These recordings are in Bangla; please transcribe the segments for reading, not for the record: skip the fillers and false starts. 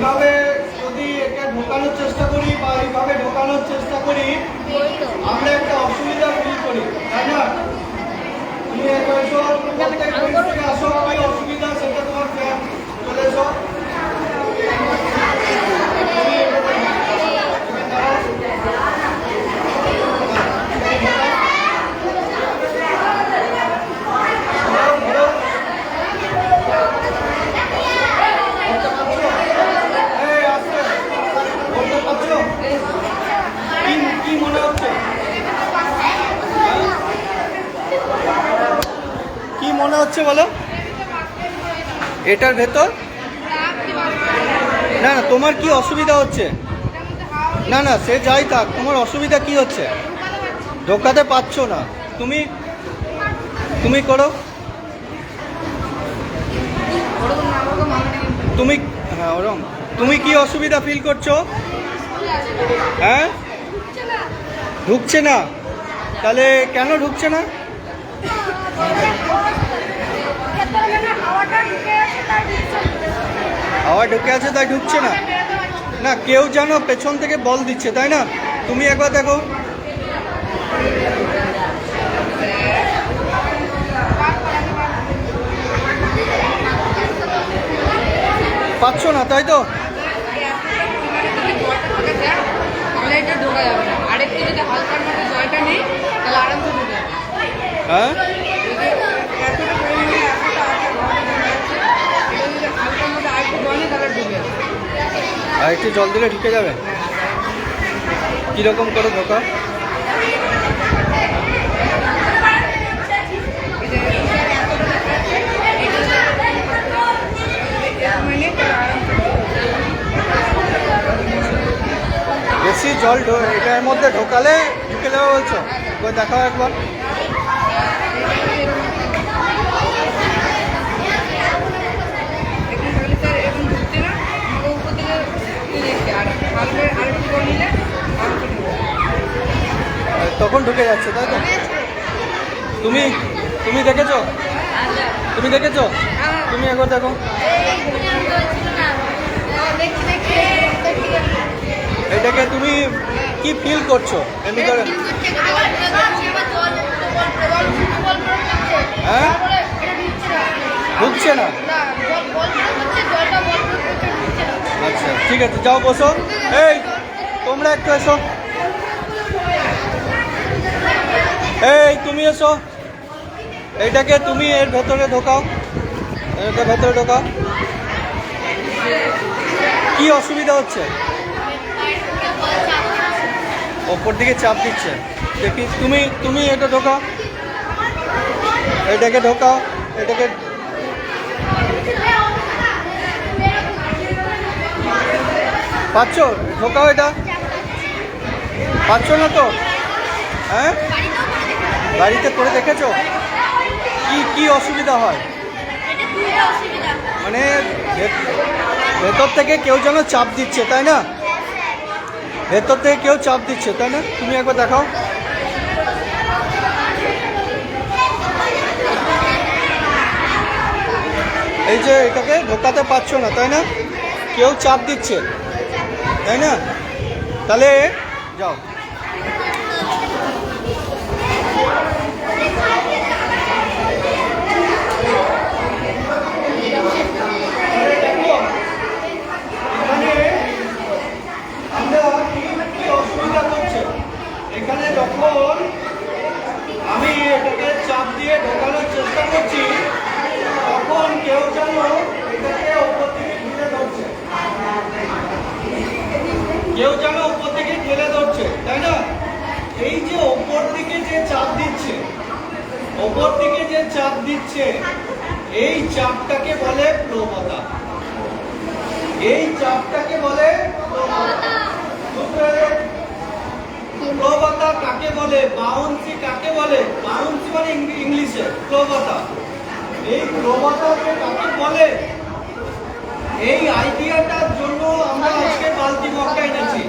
এইভাবে যদি একে ঢোকানোর চেষ্টা করি বা এইভাবে ঢোকানোর চেষ্টা করি, আমরা একটা অসুবিধা ফিল করি, তাই না? তুমি একবার এসো, প্রত্যেক বেঞ্চ থেকে আসো, কি অসুবিধা সেটা তোমার চলে এসো। কি মনে হচ্ছে? কি মনে হচ্ছে বলো? এটার ভেতর না না, তোমার কি অসুবিধা হচ্ছে? না না, সে যাই থাক, তোমার অসুবিধা কি হচ্ছে? ঢোকাতে পারছো না, তুমি তুমি করো, তুমি হ্যাঁ ওরম। তুমি কি অসুবিধা ফিল করছো? হ্যাঁ, ঢুকছে না। তাহলে কেন ঢুকছে না? হাওয়া ঢুকে আছে তাই ঢুকছে না? না, কেউ যেন পেছন থেকে বল দিচ্ছে, তাই না? তুমি একবার দেখো। পাচ্ছ না, তাই তো? হ্যাঁ, আর একটু জল দিলে ঢুকে যাবে। কিরকম করে ঢোকা? বেশি জল এটার মধ্যে ঢোকালে ঢুকে যাবে বলছো? ওই দেখাও একবার। তখন ঢুকে যাচ্ছে, তাই তো? তুমি তুমি দেখেছো? তুমি দেখেছো? তুমি একবার দেখো। এটাকে তুমি কি ফিল করছো এমনি করে? হ্যাঁ, ঢুকছে না। আচ্ছা ঠিক আছে, যাও বসো। এই তোমরা একটু এসো, এই তুমি এসো। এইটাকে তুমি এর ভেতরে ঢোকাও, এটা ভেতরে ঢোকাও। কি অসুবিধা হচ্ছে? ওপর দিকে চাপ দিচ্ছে দেখি। তুমি তুমি এটা ঢোকাও, এটাকে ঢোকাও, এটাকে। পাচ্ছ? ঢোকাও এটা। পাচ্ছ না তো? হ্যাঁ, বাড়িতে করে দেখেছো? কি কি অসুবিধা হয়? মানে ভেতর থেকে কেউ যেন চাপ দিচ্ছে, তাই না? ভেতর থেকে কেউ চাপ দিচ্ছে, তাই না? তুমি একবার দেখাও। এই যে এটাকে ঢোকাতে পারছো না, তাই না? কেউ চাপ দিচ্ছে, তাই না? তাহলে যাও। এখানে যখন আমি এটাকে চাপ দিয়ে ঢোকানোর চেষ্টা করছি, তখন কেউ যেন এটাকে উপর থেকে ঠেলে ধরছে, কেউ যেন উপর থেকে ঠেলে ধরছে, তাই না? এই যে উপর দিকে যে চাপ দিচ্ছে, উপর দিকে যে চাপ দিচ্ছে, এই চাপটাকে বলে প্রবণতা। এই চাপটাকে বলে প্রবণতা। প্রবণতা কাকে বলে? বাউন্সি কাকে বলে? বাউন্সি মানে ইংলিশে প্রবণতা। এই প্রবণতাকে কাকে বলে? এই আইডিয়াটার জন্য আমরা আজকে বালতি মক্কা এনেছি,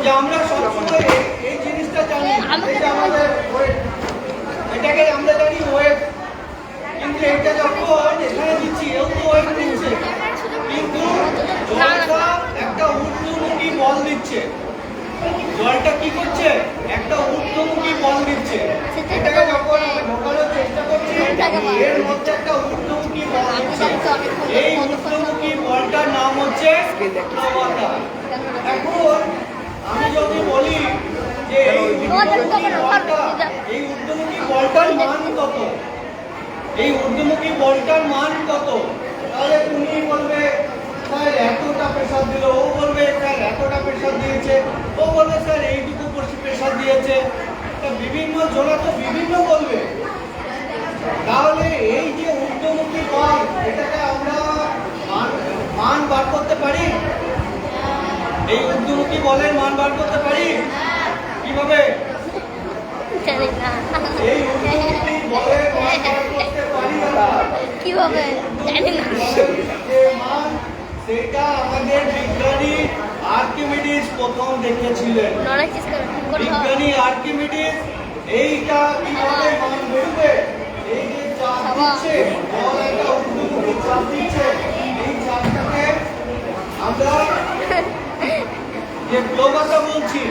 যে আমরা সবসময় এই জিনিসটা জানি, এটা আমাদের ওয়েট, এটাকে আমরা জানি ওয়েট, কিন্তু এটা যখন এখানে দিচ্ছি এও তো ওয়েট দিচ্ছে, কিন্তু জলটা একটা ঊর্ধ্বমুখী বল দিচ্ছে, জলটা কি করছে, একটা ঊর্ধ্বমুখী বল দিচ্ছে। এটাকে যখন আমি ঢোকানোর চেষ্টা করছি, এর মধ্যে একটা ঊর্ধ্বমুখী বল দিচ্ছে। এই ঊর্ধ্বমুখী বলটার নাম হচ্ছে প্রবণতা। এখন আমি যদি বলি যে এই ঊর্ধ্বমুখী বলটার মান কত, এই ঊর্ধ্বমুখী বলটার মান কত, তাহলে তুমি বলবে স্যার এতটা প্রেসার দিল, ও বলবে স্যার এতটা প্রেসার দিয়েছে, ও বলবে স্যার এইটুকু প্রেসার দিয়েছে। বিভিন্ন জোড়া তো বিভিন্ন বলবে। তাহলে এই যে ঊর্ধ্বমুখী বল, এটাকে আমরা মান বার করতে পারি, এই ঊর্ধ্বমুখী বলের মান বার করতে পারি কিভাবে? এই ঊর্ধ্বমুখী বলের মান বার করতে পারি কিভাবে জানি না। যে মান, সেটা আমাদের বিজ্ঞানী আর্কিমিডিস প্রথম দেখেছিলেন। বিজ্ঞানী আর্কিমিডিস এইটা কিভাবে মান বেরোবে, এই যে চাপ দিচ্ছে, বল একটা ঊর্ধ্বমুখী চাপ দিচ্ছে, এই চাপটাকে আমরা যে প্রবণতা বলছি,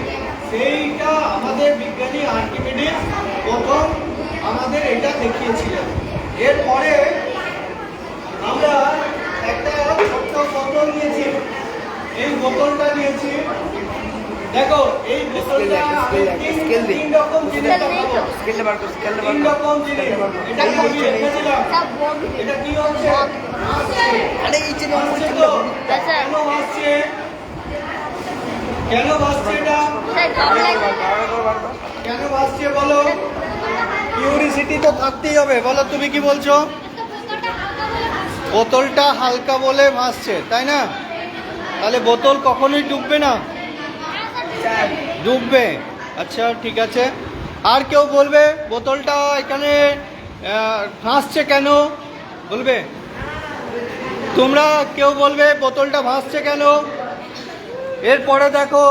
সেইটা আমাদের বিজ্ঞানী আর্কিমিডিস প্রথম আমাদের এটা দেখিয়েছিলেন। এরপরে আমরা একটা ছোট্ট বোতল নিয়েছি, এই বোতলটা নিয়েছি। দেখো এই বোতলটা তিন রকম জিনিস দেখাবো, তিন রকম জিনিস। এটা কি আমি রেখেছিলাম, এটা কি হচ্ছে, ভাসছে তো। কেন ভাসছে, কেন ভাসছে, এটা কেন ভাসছে বলো? কিউরিসিটি তো থাকতেই হবে, বলো তুমি কি বলছো? বোতলটা হালকা বলে ভাসছে, তাই না? তাহলে বোতল কখনোই ডুববে না, ডুববে। আচ্ছা ঠিক আছে, আর কেউ বলবে বোতলটা এখানে ভাসছে কেন, বলবে? তোমরা কেউ বলবে বোতলটা ভাসছে কেন? এরপরে দেখো,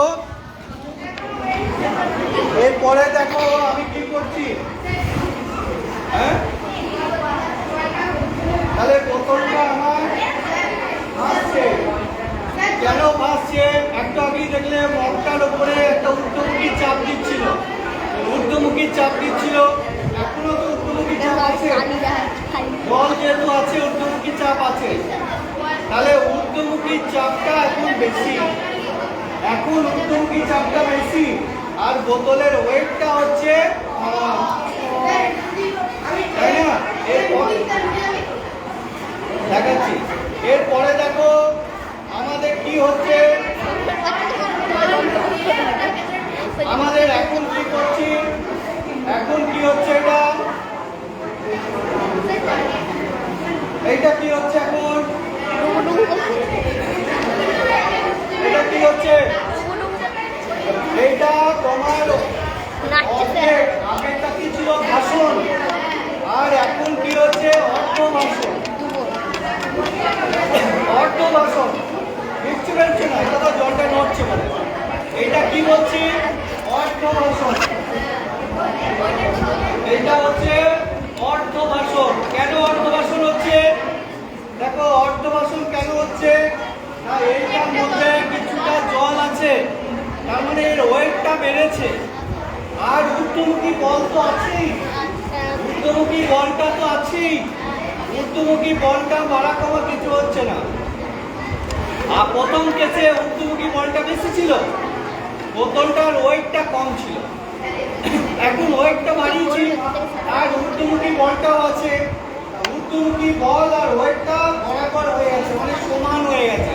এরপরে দেখো আমি কি করছি, হ্যাঁ? তাহলে বোতলটা আমার ভাসছে, কেন ভাসছে? একটু আগেই দেখলে মগটার উপরে একটা ঊর্ধ্বমুখী চাপ দিচ্ছিল, ঊর্ধ্বমুখী চাপ দিচ্ছিল, এখনো তো ঊর্ধ্বমুখী চাপ আছে, জল যেহেতু আছে ঊর্ধ্বমুখী চাপ আছে, তাহলে ঊর্ধ্বমুখী চাপটা এখন বেশি, এখন ঊর্ধ্বমুখী চাপটা বেশি, আর বোতলের ওয়েটটা হচ্ছে তাই না? দেখাচ্ছি। এরপরে দেখো আমাদের কি হচ্ছে, আমাদের এখন কি করছি, এখন কি হচ্ছে, এটা কি হচ্ছে, এখন এটা কি হচ্ছে, এটা তোমার আগেরটা কি ছিল, ভাষণ, আর এখন কি হচ্ছে, অর্থ ভাষণ। অর্থ ভাষণ বুঝতে পারছে না, এটা তো জলটা নড়ছে মানে। এটা কি বলছি, অর্থ ভাষণ, এটা হচ্ছে অর্থ ভাষণ। কেন অর্থ ভাষণ হচ্ছে? দেখো অর্থ ভাষণ কেন হচ্ছে না, এইটার মধ্যে কিছুটা জল আছে, তার মানে এর ওয়েটটা বেড়েছে, আর ঊর্ধ্বমুখী বল তো আছেই, ঊর্ধ্বমুখী বলটা তো আছেই, ঊর্ধ্বমুখী বলটা বাড়া কমা কিছু হচ্ছে না। আর প্রথম কেসে ঊর্ধ্বমুখী বলটা বেশি ছিল, বোতলটার ওয়েটটা কম ছিল, এখন ওয়েটটা বাড়িয়েছি আর ঊর্ধ্বমুখী বলটাও আছে, ঊর্ধ্বমুখী বল আর ওয়েটটা বরাবর হয়ে গেছে, মানে সমান হয়ে গেছে।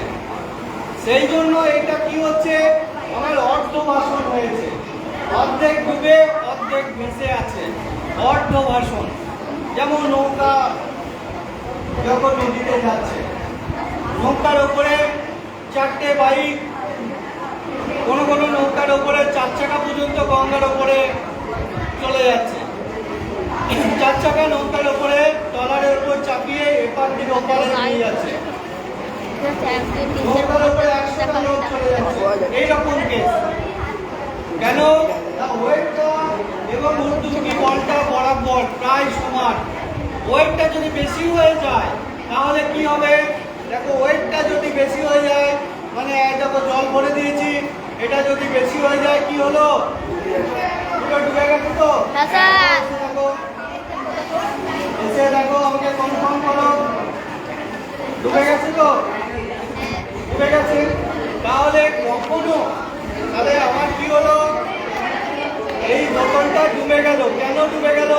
সেই জন্য এটা কি হচ্ছে, আমার অর্ধ ভাষণ হয়েছে, অর্ধেক ডুবে অর্ধেক ভেসে আছে, অর্ধ ভাষণ। যেমন নৌকা যখন নদীতে যাচ্ছে, নৌকার ওপরে চারটে বাইক, কোনো কোনো নৌকার ওপরে 4 চাকা পর্যন্ত গঙ্গার ওপরে চলে যাচ্ছে, 4 চাকা নৌকার ওপরে ট্রলারের উপর চাপিয়ে এপার থেকে ওপারে নিয়ে যাচ্ছে, নৌকার ওপরে 100টা লোক চলে যাচ্ছে, এইরকম কেস। কেন? ওয়েটটা এবং ঊর্ধ্বমুখী বলটা বরাবর প্রায় সমান। ওয়েটটা যদি বেশি হয়ে যায় তাহলে কি হবে, দেখো ওয়েটটা যদি বেশি হয়ে যায়, মানে দেখো জল ভরে দিয়েছি, এটা যদি বেশি হয়ে যায় কি হলো, পুরো ডুবে গেছে তো। হ্যাঁ স্যার। দেখো এসে দেখো আমাকে কনফার্ম করো, ডুবে গেছে তো, ডুবে গেছে। তাহলে কখনো, তাহলে আমার কি হলো, এই বোতলটা ডুবে গেল। কেন ডুবে গেল?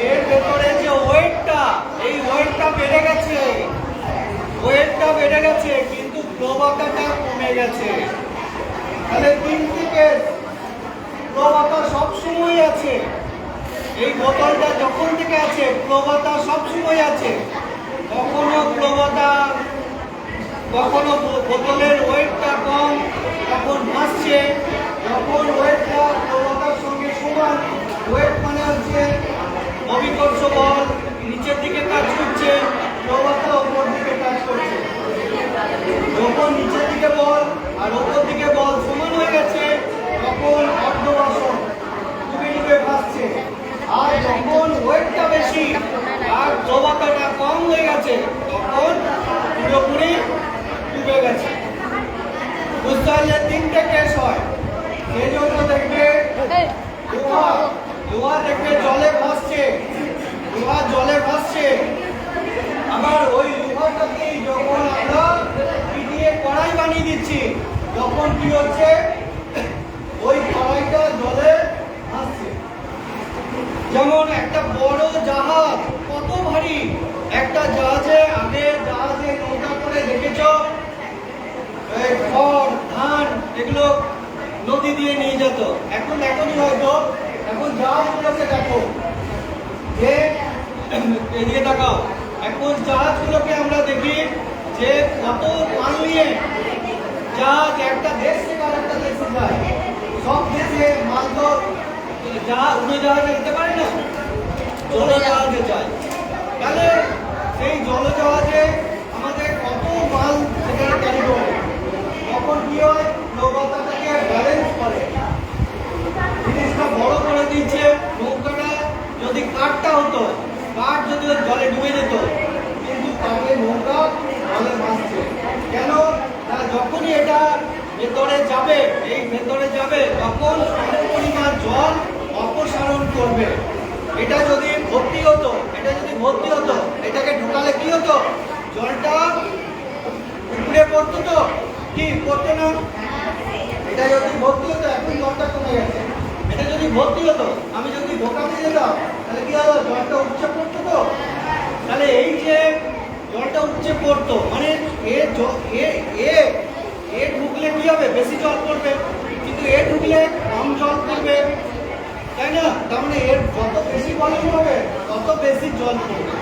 এর ভেতরে যে ওয়েটটা, এই ওয়েটটা বেড়ে গেছে, ওয়েটটা বেড়ে গেছে, কিন্তু প্রবাহটা কমে গেছে। তাহলে তিনটি কেস, প্রবাহটা সবসময় আছে। এই বোতলটা যখন থেকে আছে প্রবাহটা সবসময় আছে। কখনো প্রবাহটা, কখনো বোতলের ওয়েটটা কম, তখন ভাসছে। যখন ওয়েটটা প্রবাহটার সঙ্গে সমান, ওয়েট মানে হচ্ছে অভিকর্ষ বল, নিচের দিকে কাজ করছে, প্রবাহটা উপর দিকে কাজ করছে। যখন নিচের দিকে বল আর উপর দিকে বল সমান হয়ে গেছে, তখন অর্ধবাসন ডুবে ডুবে ভাসছে। আর যখন ওয়েটটা বেশি আর প্রবাহটা কম হয়ে গেছে, তখন পুরোপুরি ডুবে গেছে। বুঝতে পারলে তিনটে কেস হয়। সেই জন্য দেখবে লোহা, লোহা দেখবে জলে ভাসছে, লোহা জলে ভাসছে। আবার ওই লোহাটাকে যখন আমরা পিটিয়ে কড়াই বানিয়ে দিচ্ছি, তখন কি হচ্ছে, ওই কড়াইটা জলে ভাসছে। যেমন একটা বড় জাহাজ কত ভারী, একটা জাহাজে, আগে জাহাজে নৌকা করে দেখেছ, খড় ধান এগুলো নদী দিয়ে নিয়ে যেত। এখনই হয়তো, এখন জাহাজগুলোকে দেখো, যে এদিকে তাকাও, এখন জাহাজগুলোকে আমরা দেখি যে কত মাল নিয়ে জাহাজ একটা দেশ থেকে আরেকটা দেশে যায়। সব দেশে মাল তো উড়োজাহাজে যেতে পারে না, জলজাহাজে যায়। তাহলে সেই জলজাহাজে আমাদের কত মাল সেখানে ক্যারি করে। তখন কি হয়, নৌকাটাকে ব্যালেন্স করে, জিনিসটা বড় করে দিচ্ছে। নৌকাটা যদি কাঠটা হতো, কাঠ যদি জলে ডুবে যেত, কিন্তু তাকে নৌকা জলে ভাসছে। কেন না, যখনই এটা ভেতরে যাবে, এই ভেতরে যাবে, তখন পরিমাণ জল অপসারণ করবে। এটা যদি ভর্তি হতো, এটা যদি ভর্তি হতো, এটাকে ঢোকালে কি হতো, জলটা উপরে পড়তো তো, কি পড়তো না? এটা যদি ভর্তি হতো, এখন জলটা কমে গেছে। এটা যদি ভর্তি হতো, আমি যদি ঢোকাতে যেতাম, তাহলে কি হলো, জলটা উপচে পড়তো তো। তাহলে এই যে জলটা উপচে পড়তো, মানে এ ঢুকলে কি হবে, বেশি জল পড়বে, কিন্তু এ ঢুকলে কম জল পড়বে, তাই না? তার মানে এর যত বেশি ভলিউম হবে তত বেশি জল পড়বে,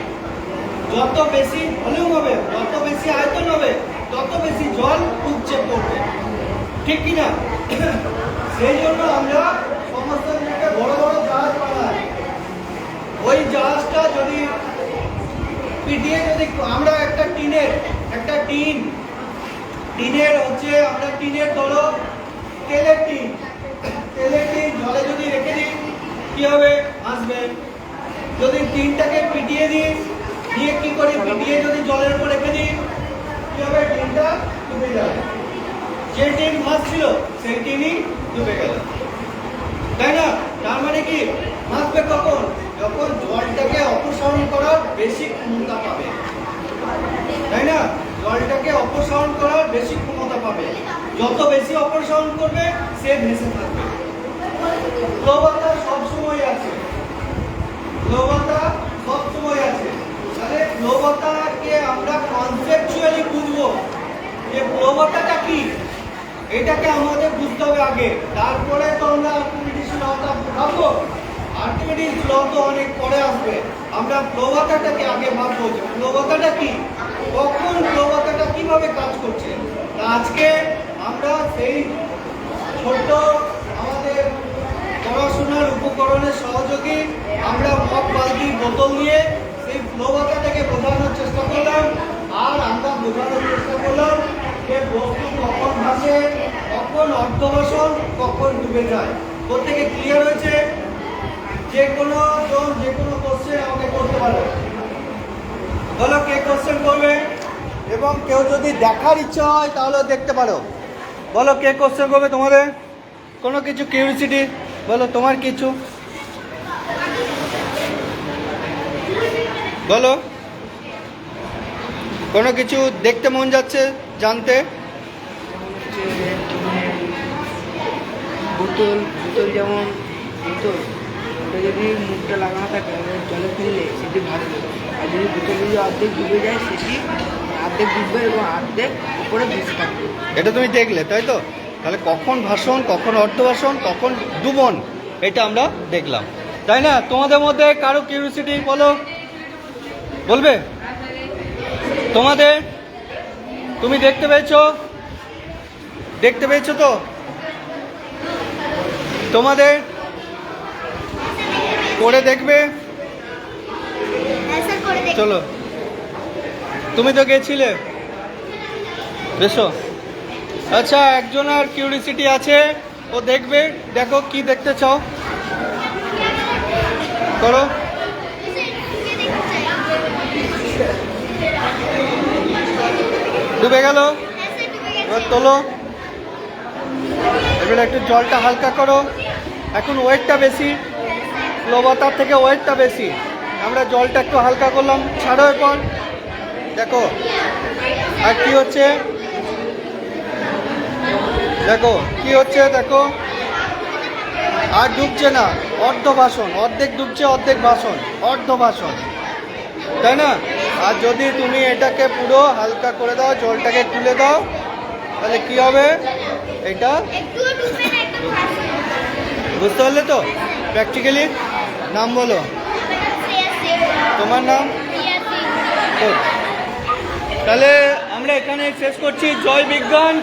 যত বেশি ভলিউম হবে, যত বেশি আয়তন হবে, তত বেশি জল উপচে পড়বে, ঠিক কিনা? সেই জন্য আমরা সমস্ত জায়গায় বড় বড় জাহাজ বানাই। ওই জাহাজটা যদি পিটিয়ে, যদি আমরা একটা টিনের হচ্ছে, আমরা টিনের ধরো তেলের টিন জলে যদি রেখে দিই কি হবে, আসবে। যদি টিনটাকে পিটিয়ে দিই, দিয়ে কি করি, পিটিয়ে যদি জলের উপর রেখে দিই কি হবে, টিনটা ডুবে যাবে। যে টিন ভাসছিল সেই টিনই ডুবে গেল, তাই না? তার মানে কি, ভাসবে কখন, যখন জলটাকে অপসারণ করার বেশি ক্ষমতা পাবে, তাই না? জলটাকে অপসারণ করার বেশি ক্ষমতা পাবে, যত বেশি অপসারণ করবে সে ভেসে থাকবে। প্রবণতা সবসময় আছে, প্রবণতা সবসময় আছে। তাহলে প্রবণতাকে আমরা কনসেপচুয়ালি বুঝবো যে প্রবণতাটা কি, এটাকে আমাদের বুঝতে হবে আগে, তারপরে তো আমরা আর্কিমিডিস লটা ভাববো। আর্কিমিডিস ল তো অনেক পরে আসবে, আমরা প্রবণতাটাকে আগে ভাববো যে প্রবণতাটা কি, কখন প্রবণতাটা কিভাবে কাজ করছে। তা আজকে আমরা সেই ছোট্ট আমাদের পড়াশোনার উপকরণের সহযোগী আমরা মগ বালতি বোতল নিয়ে সেই প্রবণতাটাকে বোঝানোর চেষ্টা করলাম। আর আমরা বোঝানোর চেষ্টা করলাম যে বস্তু কখন ভাসে, কখন অর্ধবাসন, কখন ডুবে যায়। প্রত্যেকে ক্লিয়ার হয়েছে? যে কোনো কোশ্চেন আমাকে করতে পারবে, বলো কে কোশ্চেন করবে? এবং কেউ যদি দেখার ইচ্ছা হয় তাহলে দেখতে পারো। বলো কে কোশ্চেন করবে তোমাদের? কোনো কিছু কিউরিসিটি বলো, তোমার কিছু বলো, কোনো কিছু দেখতে মন যাচ্ছে জানতে? বোতল বোতল যেমন বোতল, ওটা যদি মুখটা লাগানো থাকে জলে ফেললে সেটি ভাসবে, আর যদি বোতল যদি অর্ধেক ডুবে যায় সেটি অর্ধেক ডুববে এবং অর্ধেক উপরে ভেসে থাকবে। এটা তুমি দেখলে তাই তো? তাহলে কখন ভাষণ, কখন অর্ধভাষণ, কখন ডুবন, এটা আমরা দেখলাম, তাই না? তোমাদের মধ্যে কারো কিউরিসিটি বলো, বলবে তোমাদের? তুমি দেখতে পেয়েছো? দেখতে পেয়েছো তো তোমাদের? করে দেখবে? ऐसा করে দেখ। চলো, তুমি তো গেছিলে, বেশো। আচ্ছা, একজন আর কিউরিসিটি আছে, ও দেখবে। দেখো কি দেখতে চাও, করো। ডুবে গেল, এবার তোলো। এবার একটু জলটা হালকা করো। এখন ওয়েটটা বেশি, প্লবতার থেকে ওয়েটটা বেশি। আমরা জলটা একটু হালকা করলাম, ছাড়ো এরপর। দেখো আর কি হচ্ছে, দেখো কি হচ্ছে, দেখো আর ডুবছে না, অর্ধ ভাষণ, অর্ধেক ডুবছে অর্ধেক ভাষণ, অর্ধ ভাষণ, তাই না? আর যদি তুমি এটাকে পুরো হালকা করে দাও, জলটাকে তুলে দাও, তাহলে কি হবে? এটা একটুও ডুববে না, একদম ভাসবে। বুঝতে পারলে তো? প্র্যাকটিক্যালি নাম বলো, শ্রেয়া সিং। তোমার নাম? শ্রেয়া সিং। তো তাহলে আমরা এখানে শেষ করছি। জয় বিজ্ঞান।